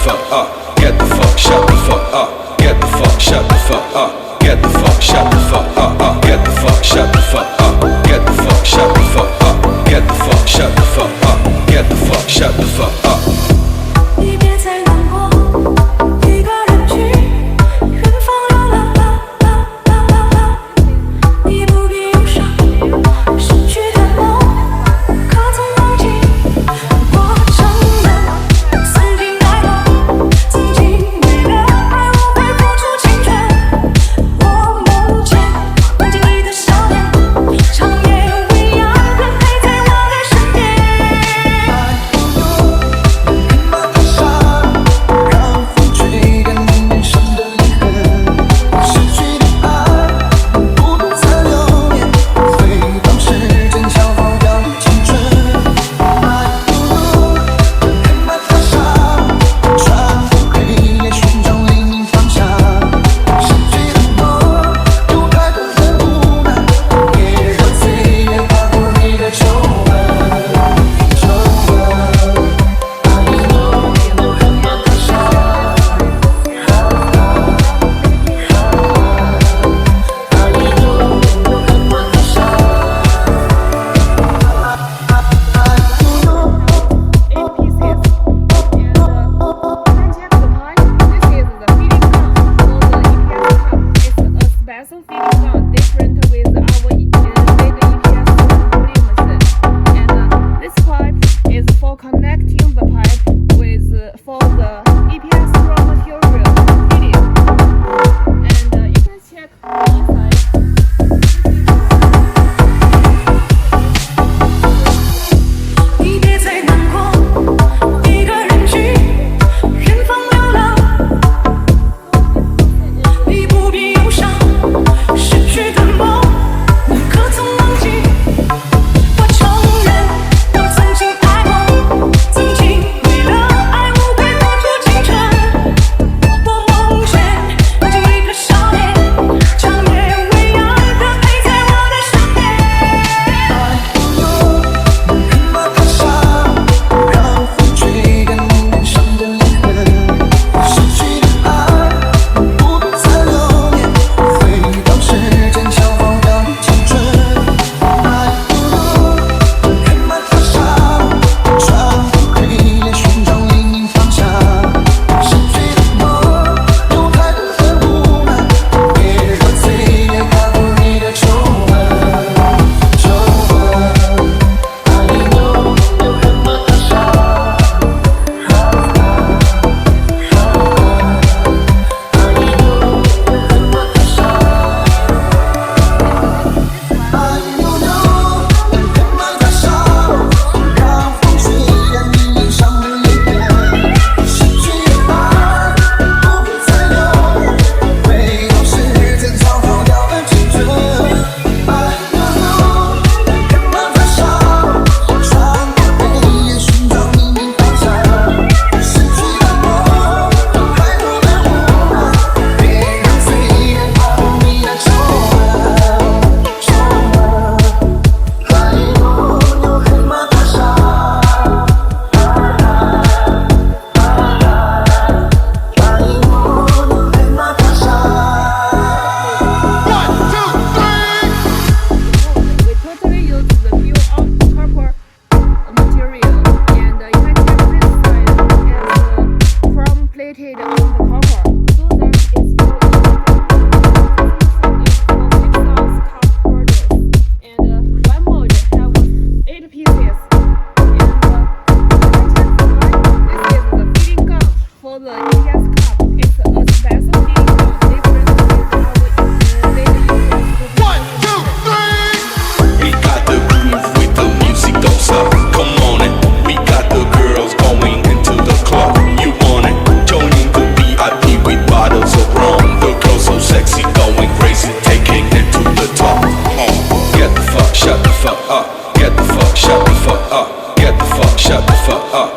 fuck up. Get the fuck, shut the fuck up. Get the fuck, shut the fuck up. Get the fuck, shut the fuck up. Get the fuck, shut the fuck up. Get the fuck, shut the fuck up. Get the fuck, shut the fuck up. Get the fuck, shut the fuck up. 你别再难过，一个人去远方流浪。你不必忧伤，失去的梦，可曾忘记？我承认，曾经爱过，曾经为了爱我会付出青春。我梦见梦境里的少年，长夜未央的陪在我的身边。让风吹干你脸上的泪痕，失去的爱不能再留恋，回到时间消耗掉的青春。爱不如黑马踏上，穿过黑夜寻找黎明方向。失去很多，有太多的无奈，别让岁月划过你的皱纹。爱一路黑马踏上。Special feeding gun, different with our big EPS volume, and this pipe is for connecting the pipe with for the EPS raw material feeding, and you can check the inside. 你别再难过，一个人去远方流浪。你不必忧伤，失去的梦，可曾忘记？我承认，我曾经爱过，曾经为了爱我会付出青春。我梦见梦境里的少年，长夜未央的陪在我的身边。黑马踏上，让风吹干你脸上的泪痕，失去的爱不能再留恋，回到时间消耗掉的青春。爱不如黑马踏上，穿过黑夜寻找黎明方向。失去的梦，有太多的无奈，别让岁月划过你的皱纹。爱一路黑马踏上。让风吹干你脸上的泪痕，失去的爱不必再留恋，回到时间消耗掉的青春。爱一路黑马踏上，穿过黑夜寻找黎明方向。失去的梦，有太多的无奈，别让岁月划过你的皱纹。爱一路黑马踏上。We totally use the pure copper material, and you can check this side as chrome plated on the copper, so that it's for cup holders. And one mold have 8 pieces. And you can check the line. This is the feeding gun for the EPS cup. It's a special feeding gun, different with our big EPS. We got the groove with the music, don't stop. Come on it. We got the girls going into the club. You want it? Joining the VIP with bottles of rum. The girls so sexy, going crazy, taking it to the top. Get the fuck, shut the fuck up. Get the fuck, shut the fuck up. Get the fuck, shut the fuck up.